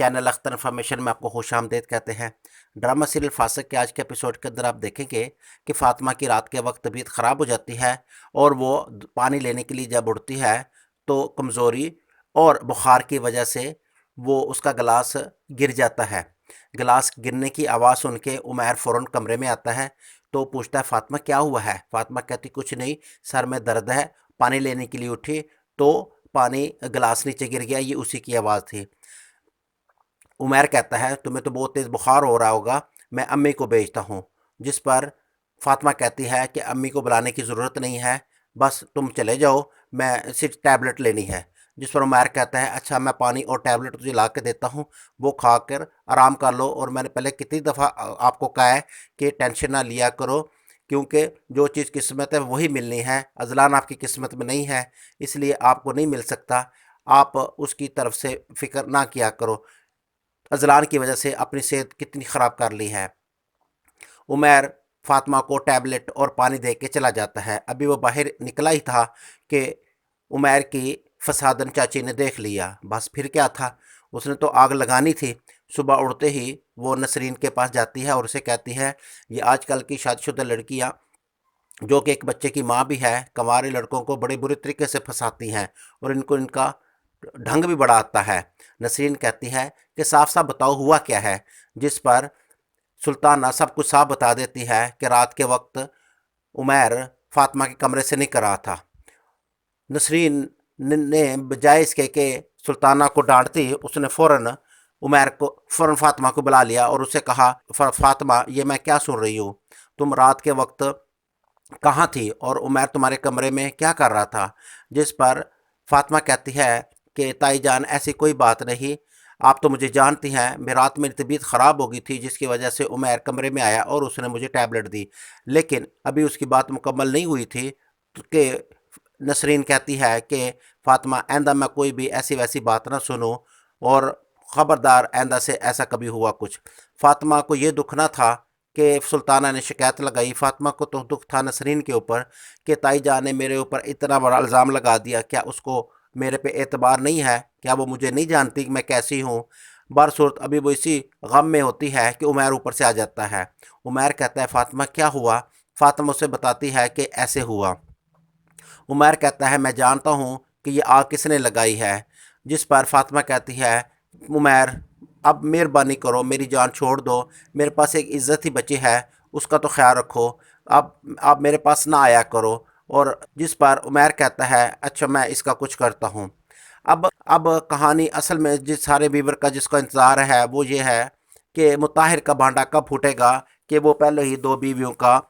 Channel Akhtar information में आपको खुश आमदीद कहते हैं। ड्रामा सीरियल फासिक के आज के एपिसोड के अंदर आप देखेंगे कि फ़ातिमा की रात के वक्त तबीयत ख़राब हो जाती है और वो पानी लेने के लिए जब उठती है तो कमज़ोरी और बुखार की वजह से वो उसका गिलास गिर जाता है। गिलास गिरने की आवाज़ सुन के उमैर फ़ौरन कमरे में आता है तो पूछता है फ़ातिमा क्या हुआ है। फ़ातिमा कहती कुछ नहीं, सर में दर्द है। पानी लेने के लिए उठी तो पानी गिलास नीचे गिर गया, ये उसी की आवाज़ थी। उमैर कहता है तुम्हें तो बहुत तेज़ बुखार हो रहा होगा, मैं अम्मी को भेजता हूँ। जिस पर फ़ातिमा कहती है कि अम्मी को बुलाने की ज़रूरत नहीं है, बस तुम चले जाओ, मैं सिर्फ टैबलेट लेनी है। जिस पर उमैर कहता है अच्छा मैं पानी और टैबलेट तुझे ला के देता हूँ, वो खा कर आराम कर लो। और मैंने पहले कितनी दफ़ा आपको कहा है कि टेंशन ना लिया करो, क्योंकि जो चीज़ किस्मत है वही मिलनी है। अजलान आपकी किस्मत में नहीं है, इसलिए आपको नहीं मिल सकता। आप उसकी तरफ से फ़िक्र ना किया करो। अजलान की वजह से अपनी सेहत कितनी ख़राब कर ली है। उमैर फ़ातिमा को टैबलेट और पानी दे के चला जाता है। अभी वो बाहर निकला ही था कि उमैर की फसादन चाची ने देख लिया। बस फिर क्या था, उसने तो आग लगानी थी। सुबह उठते ही वो नसरीन के पास जाती है और उसे कहती है ये आजकल की शादीशुदा लड़कियां जो कि एक बच्चे की माँ भी है, कंवारे लड़कों को बड़े बुरे तरीके से फंसाती हैं और इनको इनका ढंग भी बड़ा आता है। नसरीन कहती है कि साफ साफ बताओ हुआ क्या है। जिस पर सुल्ताना सब कुछ साफ बता देती है कि रात के वक्त उमैर फ़ातिमा के कमरे से निकल रहा था। नसरीन ने बजाय इसके कि सुल्ताना को डांटती, उसने फ़ौरन फ़ातिमा को बुला लिया और उससे कहा फ़ातिमा ये मैं क्या सुन रही हूँ, तुम रात के वक्त कहाँ थी और उमैर तुम्हारे कमरे में क्या कर रहा था। जिस पर फ़ातिमा कहती है कि ताई जान ऐसी कोई बात नहीं, आप तो मुझे जानती हैं, मैं रात मेरी तबीयत ख़राब हो गई थी जिसकी वजह से उमैर कमरे में आया और उसने मुझे टैबलेट दी, लेकिन अभी उसकी बात मुकम्मल नहीं हुई थी कि नसरीन कहती है कि फ़ातिमा आइंदा मैं कोई भी ऐसी वैसी बात ना सुनूं और ख़बरदार आइंदा से ऐसा कभी हुआ कुछ। फ़ातिमा को ये दुख ना था कि सुल्ताना ने शिकायत लगाई। फ़ातिमा को तो दुख था नसरीन के ऊपर कि ताई जान ने मेरे ऊपर इतना बड़ा इल्ज़ाम लगा दिया, क्या उसको मेरे पे एतबार नहीं है, क्या वो मुझे नहीं जानती कि मैं कैसी हूँ। बरसूरत अभी वो इसी गम में होती है कि उमैर ऊपर से आ जाता है। उमैर कहता है फ़ातिमा क्या हुआ। फ़ातिमा उसे बताती है कि ऐसे हुआ। उमैर कहता है मैं जानता हूँ कि ये आग किसने लगाई है। जिस पर फ़ातिमा कहती है उमैर अब मेहरबानी करो, मेरी जान छोड़ दो, मेरे पास एक इज़्ज़त ही बची है, उसका तो ख्याल रखो, अब आप मेरे पास ना आया करो। और जिस पर उमैर कहता है अच्छा मैं इसका कुछ करता हूँ। अब कहानी असल में जिस सारे व्यूवर का जिसका इंतज़ार है वो ये है कि मुताहिर का भांडा कब फूटेगा, कि वो पहले ही दो बीवियों का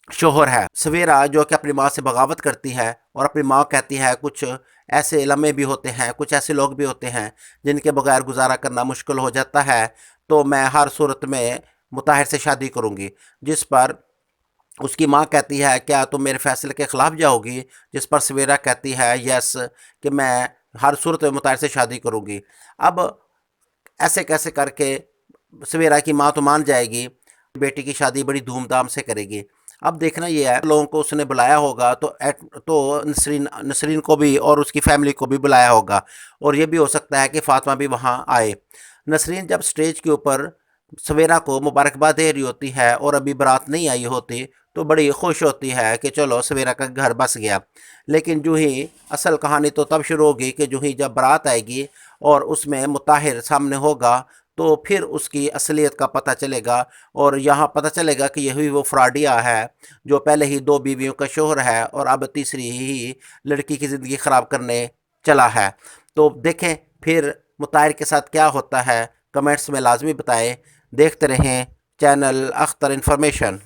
शोहर है। सवेरा जो कि अपनी माँ से बगावत करती है और अपनी माँ कहती है कुछ ऐसे लम्हे भी होते हैं, कुछ ऐसे लोग भी होते हैं जिनके बगैर गुजारा करना मुश्किल हो जाता है, तो मैं हर सूरत में मुताहिर से शादी करूँगी। जिस पर उसकी माँ कहती है क्या तुम मेरे फैसले के ख़िलाफ़ जाओगी। जिस पर सवेरा कहती है यस, कि मैं हर सूरत में मुताहिर से शादी करूँगी। अब ऐसे कैसे करके सवेरा की माँ तो मान जाएगी, बेटी की शादी बड़ी धूमधाम से करेगी। अब देखना ये है लोगों को उसने बुलाया होगा तो नसरीन को भी और उसकी फैमिली को भी बुलाया होगा और ये भी हो सकता है कि फ़ातिमा भी वहाँ आए। नसरीन जब स्टेज के ऊपर सवेरा को मुबारकबाद दे रही होती है और अभी बारात नहीं आई होती तो बड़ी खुश होती है कि चलो सवेरा का घर बस गया। लेकिन जो ही असल कहानी तो तब शुरू होगी कि जो ही जब बारात आएगी और उसमें मुताहिर सामने होगा तो फिर उसकी असलियत का पता चलेगा और यहाँ पता चलेगा कि यही वो फ्रॉडिया है जो पहले ही दो बीवियों का शोहर है और अब तीसरी ही लड़की की ज़िंदगी ख़राब करने चला है। तो देखें फिर मुताहिर के साथ क्या होता है, कमेंट्स में लाजमी बताएं। देखते रहें चैनल अख्तर इन्फॉर्मेशन।